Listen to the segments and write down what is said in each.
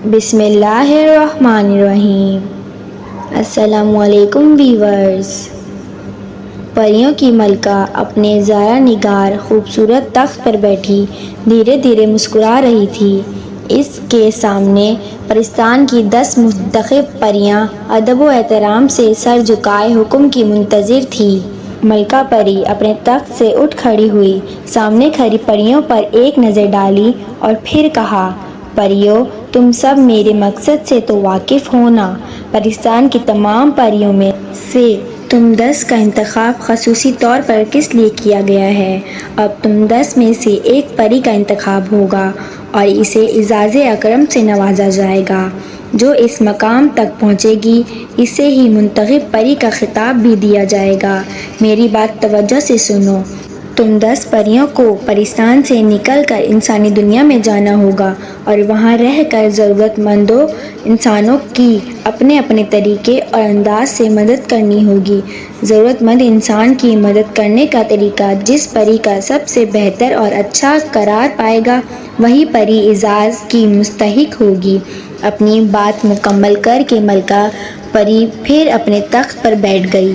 بسم اللہ الرحمن الرحیم۔ السلام علیکم ویورز۔ پریوں کی ملکہ اپنے زارا نگار خوبصورت تخت پر بیٹھی دھیرے دھیرے مسکرا رہی تھی۔ اس کے سامنے پرستان کی 10 منتخب پریاں ادب و احترام سے سر جھکائے حکم کی منتظر تھیں۔ ملکہ پری اپنے تخت سے اٹھ کھڑی ہوئی، سامنے کھڑی پریوں پر ایک نظر ڈالی اور پھر کہا، پریوں، تم سب میرے مقصد سے تو واقف ہو نا۔ پرستان کی تمام پریوں میں سے تم 10 کا انتخاب خصوصی طور پر کس لیے کیا گیا ہے؟ اب تم 10 میں سے ایک پری کا انتخاب ہوگا اور اسے اعزاز اکرم سے نوازا جائے گا۔ جو اس مقام تک پہنچے گی اسے ہی منتخب پری کا خطاب بھی دیا جائے گا۔ میری بات توجہ سے سنو۔ تم 10 پریوں کو پرستان سے نکل کر انسانی دنیا میں جانا ہوگا اور وہاں رہ کر ضرورت مندوں انسانوں کی اپنے اپنے طریقے اور انداز سے مدد کرنی ہوگی۔ ضرورت مند انسان کی مدد کرنے کا طریقہ جس پری کا سب سے بہتر اور اچھا قرار پائے گا وہی پری اعزاز کی مستحق ہوگی۔ اپنی بات مکمل کر کے ملکہ پری پھر اپنے تخت پر بیٹھ گئی۔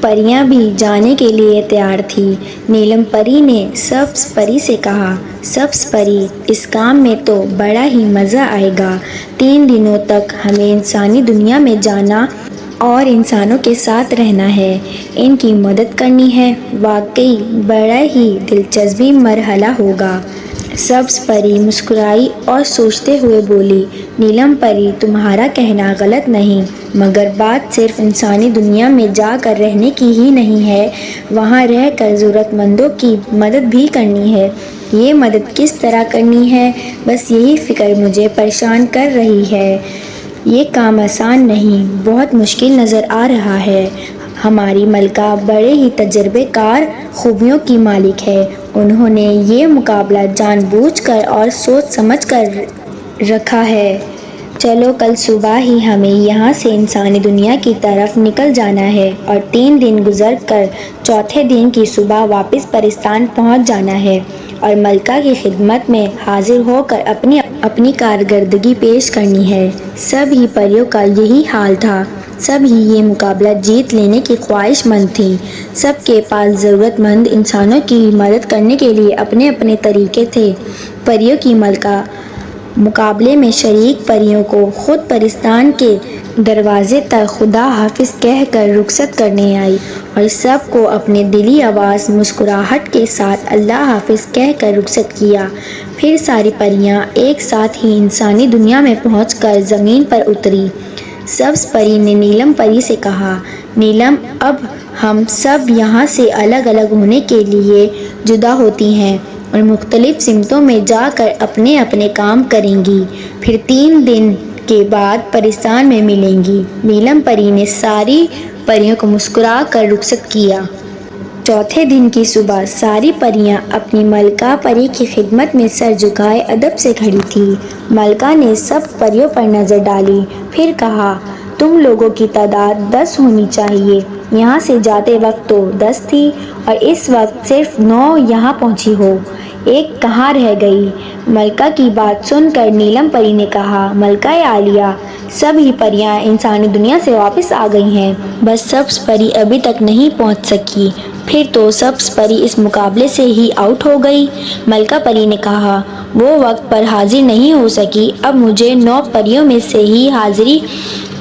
پریاں بھی جانے کے لیے تیار تھیں۔ نیلم پری نے سبز پری سے کہا، سبز پری، اس کام میں تو بڑا ہی مزہ آئے گا۔ 3 دنوں تک ہمیں انسانی دنیا میں جانا اور انسانوں کے ساتھ رہنا ہے، ان کی مدد کرنی ہے۔ واقعی بڑا ہی دلچسپ مرحلہ ہوگا۔ سبز پری مسکرائی اور سوچتے ہوئے بولی، نیلم پری، تمہارا کہنا غلط نہیں، مگر بات صرف انسانی دنیا میں جا کر رہنے کی ہی نہیں ہے، وہاں رہ کر ضرورت مندوں کی مدد بھی کرنی ہے۔ یہ مدد کس طرح کرنی ہے، بس یہی فکر مجھے پریشان کر رہی ہے۔ یہ کام آسان نہیں، بہت مشکل نظر آ رہا ہے۔ ہماری ملکہ بڑے ہی تجربے کار خوبیوں کی مالک ہے۔ انہوں نے یہ مقابلہ جان بوجھ کر اور سوچ سمجھ کر رکھا ہے۔ چلو کل صبح ہی ہمیں یہاں سے انسانی دنیا کی طرف نکل جانا ہے اور 3 دن گزر کر چوتھے دن کی صبح واپس پرستان پہنچ جانا ہے اور ملکہ کی خدمت میں حاضر ہو کر اپنی کارکردگی پیش کرنی ہے۔ سب ہی پریوں کا یہی حال تھا۔ سب ہی یہ مقابلہ جیت لینے کی خواہش مند تھیں۔ سب کے پاس ضرورت مند انسانوں کی مدد کرنے کے لیے اپنے اپنے طریقے تھے۔ پریوں کی ملکہ مقابلے میں شریک پریوں کو خود پرستان کے دروازے تک خدا حافظ کہہ کر رخصت کرنے آئی اور سب کو اپنے دلی آواز مسکراہٹ کے ساتھ اللہ حافظ کہہ کر رخصت کیا۔ پھر ساری پریاں ایک ساتھ ہی انسانی دنیا میں پہنچ کر زمین پر اتری۔ سبز پری نے نیلم پری سے کہا، نیلم، اب ہم سب یہاں سے الگ الگ ہونے کے لیے جدا ہوتی ہیں اور مختلف سمتوں میں جا کر اپنے اپنے کام کریں گی، پھر 3 دن کے بعد پرستان میں ملیں گی۔ نیلم پری نے ساری پریوں کو مسکرا کر رخصت کیا۔ چوتھے دن کی صبح ساری پریاں اپنی ملکہ پری کی خدمت میں سر جھکائے ادب سے کھڑی تھیں۔ ملکہ نے سب پریوں پر نظر ڈالی، پھر کہا، تم لوگوں کی تعداد 10 ہونی چاہیے۔ یہاں سے جاتے وقت تو 10 تھی اور اس وقت صرف 9 یہاں پہنچی ہو، ایک کہاں رہ گئی؟ ملکہ کی بات سن کر نیلم پری نے کہا، ملکہ عالیہ، سب ہی پریاں انسانی دنیا سے واپس آ گئی ہیں، بس سبز پری ابھی تک نہیں پہنچ سکی۔ پھر تو سبز پری اس مقابلے سے ہی آؤٹ ہو گئی۔ ملکہ پری نے کہا، وہ وقت پر حاضر نہیں ہو سکی، اب مجھے 9 پریوں میں سے ہی حاضری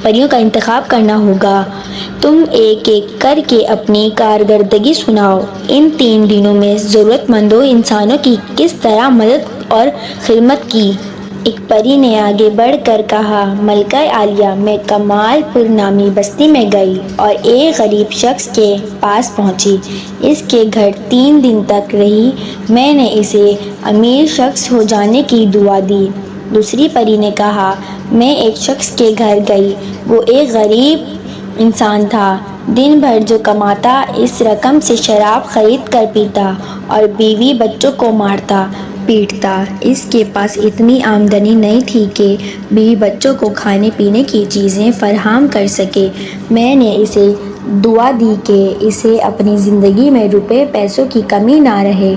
پریوں کا انتخاب کرنا ہوگا۔ تم ایک ایک کر کے اپنی کارکردگی سناؤ۔ ان 3 دنوں میں ضرورت مندوں انسانوں کی کس طرح مدد اور خدمت کی؟ ایک پری نے آگے بڑھ کر کہا، ملکہ عالیہ، میں کمال پور نامی بستی میں گئی اور ایک غریب شخص کے پاس پہنچی۔ اس کے گھر 3 دن تک رہی۔ میں نے اسے امیر شخص ہو جانے کی دعا دی۔ دوسری پری نے کہا، میں ایک شخص کے گھر گئی، وہ ایک غریب انسان تھا، دن بھر جو کماتا اس رقم سے شراب خرید کر پیتا اور بیوی بچوں کو مارتا پیٹتا۔ اس کے پاس اتنی آمدنی نہیں تھی کہ بیوی بچوں کو کھانے پینے کی چیزیں فراہم کر سکے۔ میں نے اسے دعا دی کہ اسے اپنی زندگی میں روپے پیسوں کی کمی نہ رہے۔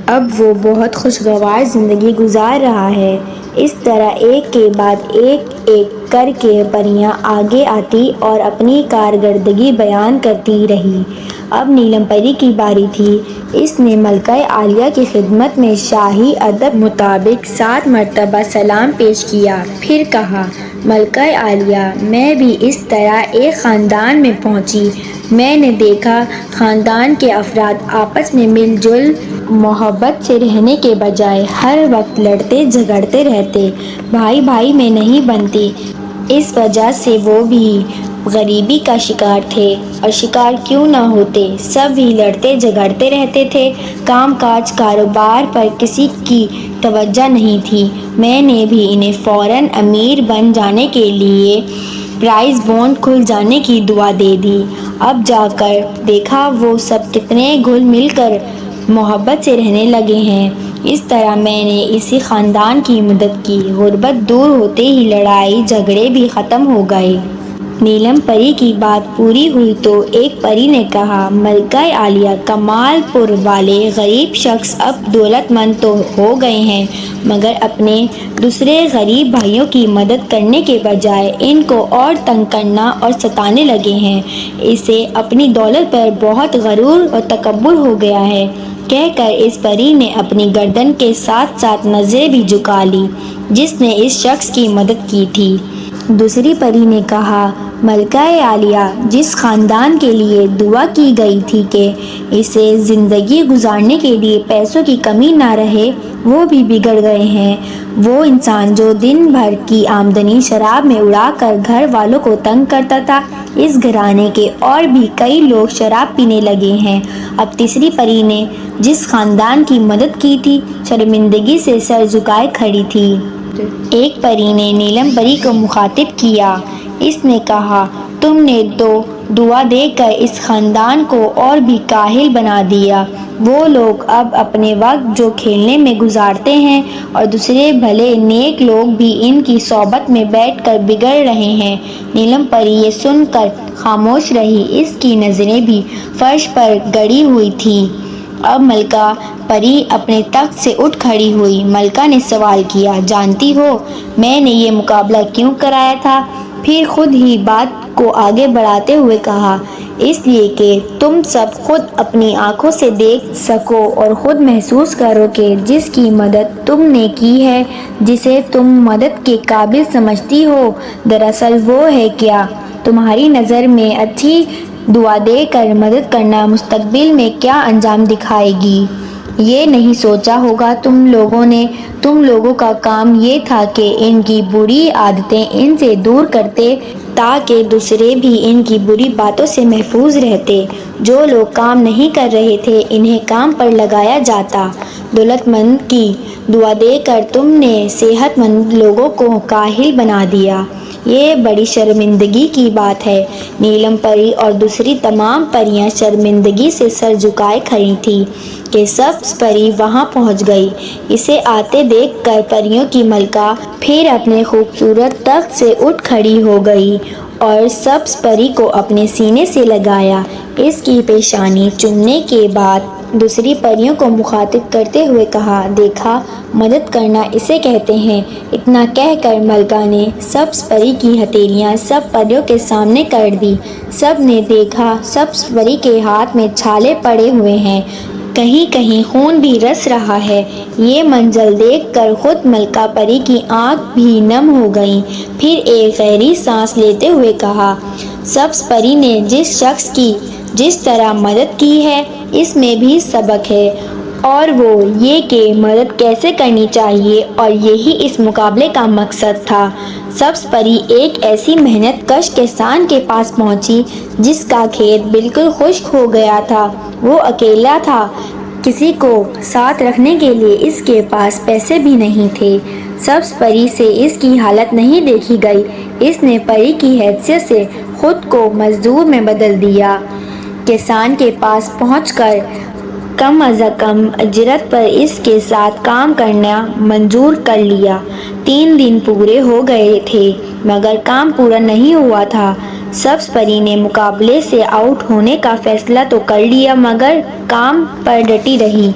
اب وہ بہت خوشگوار زندگی گزار رہا ہے۔ اس طرح ایک کے بعد ایک کر کے پریاں آگے آتی اور اپنی کارکردگی بیان کرتی رہی۔ اب نیلم پری کی باری تھی۔ اس نے ملکہ عالیہ کی خدمت میں شاہی ادب مطابق 7 مرتبہ سلام پیش کیا، پھر کہا، ملکہ عالیہ، میں بھی اس طرح ایک خاندان میں پہنچی۔ میں نے دیکھا خاندان کے افراد آپس میں مل جل محبت سے رہنے کے بجائے ہر وقت لڑتے جھگڑتے رہتے، بھائی بھائی میں نہیں بنتے۔ اس وجہ سے وہ بھی غریبی کا شکار تھے، اور شکار کیوں نہ ہوتے، سب ہی لڑتے جھگڑتے رہتے تھے۔ کام کاج کاروبار پر کسی کی توجہ نہیں تھی۔ میں نے بھی انہیں فوراً امیر بن جانے کے لیے پرائز بانڈ کھل جانے کی دعا دے دی۔ اب جا کر دیکھا وہ سب کتنے گھل مل کر محبت سے رہنے لگے ہیں۔ اس طرح میں نے اسی خاندان کی مدد کی، غربت دور ہوتے ہی لڑائی جھگڑے بھی ختم ہو گئے۔ نیلم پری کی بات پوری ہوئی تو ایک پری نے کہا، ملکہ عالیہ، کمال پور والے غریب شخص اب دولت مند تو ہو گئے ہیں، مگر اپنے دوسرے غریب بھائیوں کی مدد کرنے کے بجائے ان کو اور تنگ کرنا اور ستانے لگے ہیں۔ اسے اپنی دولت پر بہت غرور اور تکبر ہو گیا ہے۔ کہہ کر اس پری نے اپنی گردن کے ساتھ ساتھ نظریں بھی جھکا لی جس نے اس شخص کی مدد کی تھی۔ دوسری پری نے کہا، ملکہ عالیہ، جس خاندان کے لیے دعا کی گئی تھی کہ اسے زندگی گزارنے کے لیے پیسوں کی کمی نہ رہے، وہ بھی بگڑ گئے ہیں۔ وہ انسان جو دن بھر کی آمدنی شراب میں اڑا کر گھر والوں کو تنگ کرتا تھا، اس گھرانے کے اور بھی کئی لوگ شراب پینے لگے ہیں۔ اب تیسری پری نے جس خاندان کی مدد کی تھی، شرمندگی سے سر جھکائے کھڑی تھی۔ ایک پری نے نیلم پری کو مخاطب کیا۔ اس نے کہا، تم نے تو دعا دے کر اس خاندان کو اور بھی کاہل بنا دیا۔ وہ لوگ اب اپنے وقت جو کھیلنے میں گزارتے ہیں اور دوسرے بھلے نیک لوگ بھی ان کی صحبت میں بیٹھ کر بگڑ رہے ہیں۔ نیلم پری یہ سن کر خاموش رہی، اس کی نظریں بھی فرش پر گڑی ہوئی تھیں۔ اب ملکہ پری اپنے تخت سے اٹھ کھڑی ہوئی۔ ملکہ نے سوال کیا، جانتی ہو میں نے یہ مقابلہ کیوں کرایا تھا؟ پھر خود ہی بات کو آگے بڑھاتے ہوئے کہا، اس لیے کہ تم سب خود اپنی آنکھوں سے دیکھ سکو اور خود محسوس کرو کہ جس کی مدد تم نے کی ہے، جسے تم مدد کے قابل سمجھتی ہو، دراصل وہ ہے کیا؟ تمہاری نظر میں اچھی دعا دے کر مدد کرنا مستقبل میں کیا انجام دکھائے گی؟ یہ نہیں سوچا ہوگا تم لوگوں نے؟ تم لوگوں کا کام یہ تھا کہ ان کی بری عادتیں ان سے دور کرتے تاکہ دوسرے بھی ان کی بری باتوں سے محفوظ رہتے۔ جو لوگ کام نہیں کر رہے تھے انہیں کام پر لگایا جاتا۔ دولت مند کی دعا دے کر تم نے صحت مند لوگوں کو کاہل بنا دیا۔ یہ بڑی شرمندگی کی بات ہے۔ نیلم پری اور دوسری تمام پریاں شرمندگی سے سر جھکائے کھڑی تھیں کہ سبز پری وہاں پہنچ گئی۔ اسے آتے دیکھ کر پریوں کی ملکہ پھر اپنے خوبصورت تخت سے اٹھ کھڑی ہو گئی اور سبز پری کو اپنے سینے سے لگایا۔ اس کی پیشانی چومنے کے بعد دوسری پریوں کو مخاطب کرتے ہوئے کہا، دیکھا، مدد کرنا اسے کہتے ہیں۔ اتنا کہہ کر ملکہ نے سبز پری کی ہتھیلیاں سب پریوں کے سامنے کر دی۔ سب نے دیکھا سبز پری کے ہاتھ میں چھالے پڑے ہوئے ہیں، کہیں کہیں خون بھی رس رہا ہے۔ یہ منظر دیکھ کر خود ملکہ پری کی آنکھ بھی نم ہو گئیں۔ پھر ایک گہری سانس لیتے ہوئے کہا، سبز پری نے جس شخص کی جس طرح مدد کی ہے، اس میں بھی سبق ہے، اور وہ یہ کہ مدد کیسے کرنی چاہیے، اور یہی اس مقابلے کا مقصد تھا۔ سبز پری ایک ایسی محنت کش کسان کے پاس پہنچی جس کا کھیت بالکل خشک ہو گیا تھا۔ وہ اکیلا تھا، کسی کو ساتھ رکھنے کے لیے اس کے پاس پیسے بھی نہیں تھے۔ سبز پری سے اس کی حالت نہیں دیکھی گئی۔ اس نے پری کی حیثیت سے خود کو مزدور میں بدل دیا۔ کسان کے پاس پہنچ کر کم از کم اجرت پر اس کے ساتھ کام کرنا منظور کر لیا۔ 3 دن پورے ہو گئے تھے مگر کام پورا نہیں ہوا تھا۔ سبز پری نے مقابلے سے آؤٹ ہونے کا فیصلہ تو کر لیا مگر کام پر ڈٹی رہی۔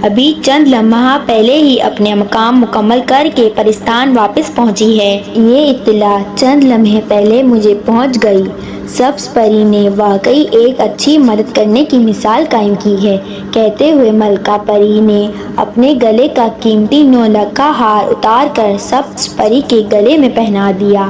ابھی چند لمحہ پہلے ہی اپنے مقام مکمل کر کے پرستان واپس پہنچی ہے۔ یہ اطلاع چند لمحے پہلے مجھے پہنچ گئی۔ سبز پری نے واقعی ایک اچھی مدد کرنے کی مثال قائم کی ہے، کہتے ہوئے ملکہ پری نے اپنے گلے کا قیمتی 9 لکھا ہار اتار کر سبز پری کے گلے میں پہنا دیا۔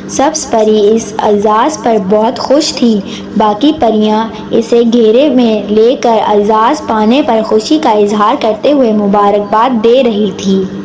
سبز پری اس اعزاز پر بہت خوش تھی۔ باقی پریاں اسے گھیرے میں لے کر اعزاز پانے پر خوشی کا اظہار کرتے ہوئے مبارکباد دے رہی تھیں۔